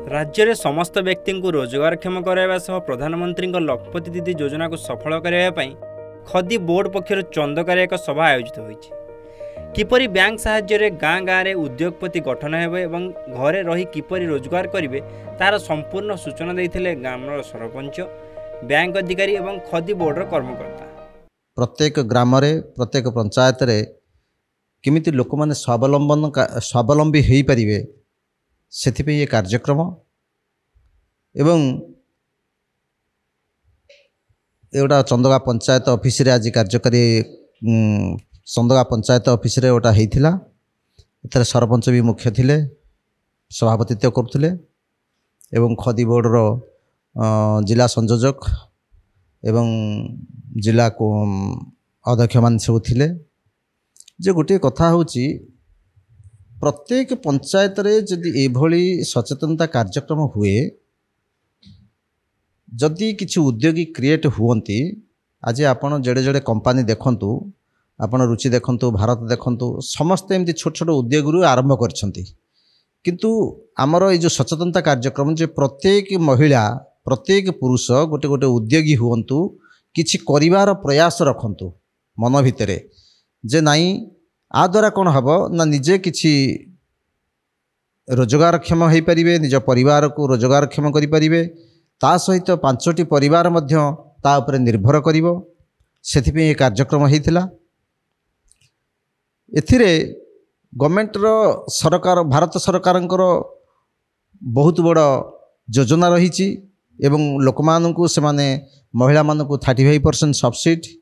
राज्य में समस्त व्यक्ति को रोजगारक्षम कराइबा सह प्रधानमंत्री लखपति दीदी योजना को सफल करने खदी बोर्ड पक्षर चंदकार एक सभा आयोजित होती। किपरि बैंक साहाय्य गाँ गाँव में उद्योगपति गठन हेबे एवं घरे रही किपरि रोजगार करेंगे तार संपूर्ण सूचना देते ग्रामर सरपंच, बैंक अधिकारी एवं खदी बोर्डर कर्मकर्ता। प्रत्येक ग्राम प्रत्येक पंचायत रे किमिति लोक माने स्वावलंबी हो पारे से ये कार्यक्रम एवं एटा चंदगा पंचायत ऑफिस रे आज कार्यकारी चंदगा पंचायत ऑफिस रे ओटा हेइथिला। एथरे सरपंच भी मुख्य थिले, सभापतित्व करथुले एवं खदी बोर्ड रो जिला संयोजक एवं जिला को अध्यक्ष मान सब थिले। जे गोटे कथा होची प्रत्येक पंचायत रे जदि एभली सचेतनता कार्यक्रम हुए, जदि किसी उद्योगी क्रिएट हुवंती, आज आपण जेडे जेडे कंपनी देखंतु, आपण रुचि देखंतु, भारत देखंतु, समस्त एमती छोट छोट उद्योग रु आरंभ करछंती। किंतु आमर ये जो सचेतनता कार्यक्रम जे प्रत्येक महिला प्रत्येक पुरुष गोटे गोटे उद्योगी हुवंतु, किछि करिवार प्रयास रखंतु मन भितरे जे नाई आ द्वारा कौन हम ना निजे किछि रोजगारक्षम हो पारे, निज परिवार को रोजगारक्षम करें, ता सहित 5टी परिवार मध्य ता उपरे निर्भर करिवो। सेथिपे ये कार्यक्रम होइथिला। एथिरे गवर्नमेंट रो सरकार भारत सरकारंकर बहुत बड़ योजना रही एवं लोक मानकु से माने महिला मानकु 35% सब्सिडी,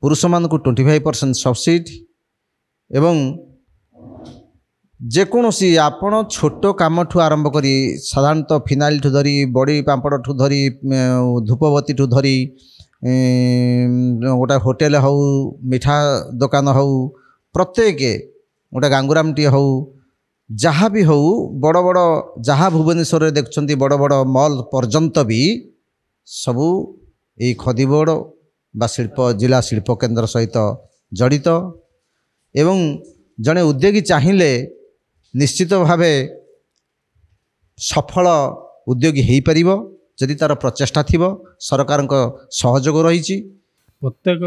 पुरुष मानकु 25% सब्सिडी एवं जेकोसी आपण छोट काम ठू आरंभ करी साधारणतः फिनाइल ठू धरी बड़ी पापड़ ठू धरी धूपबती ठू धरी गोटे होटेल हो मिठा दुकान हो प्रत्येक गोटे गांगुराम टी हो जहाँ भी हो बड़ बड़ जहाँ भुवनेश्वर देखुं बड़ बड़ मॉल पर्यंत भी सबू ये खदी बोर्ड बा शिल्प जिला शिल्प केन्द्र सहित जड़ित एवं जड़े उद्योगी चाहिए निश्चित भावे सफल उद्योगी हो पार जदि तार प्रचेषा थी सरकार सहयोग रही। प्रत्येक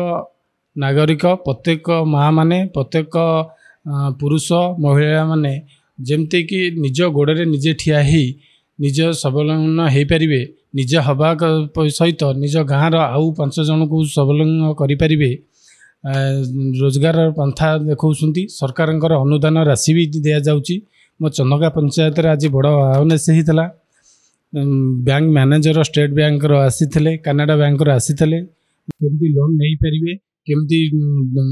नागरिक प्रत्येक माँ माने प्रत्येक पुरुष महिला माने जमती कि निज गोड़े निजे ठिया ही निज स्वावलम्बन हो पारे, निज हवा सहित निज गाँव आउ 5 जन को स्वावलम्बन करें, रोजगार पंथा देखौछंती। सरकार अनुदान राशि भी दिया जाउची। मो चंदगा पंचायत आज बड़ आह्वान से ही बैंक मैनेजर स्टेट बैंक आसी कनाडा बैंक आसी केमती लोन नहीं पारे, केमती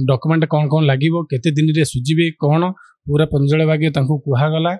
डॉक्यूमेंट कौन कौन लगे, केते दिन रे सुझिबे कौन पूरा पंजळ भागे कहुगला।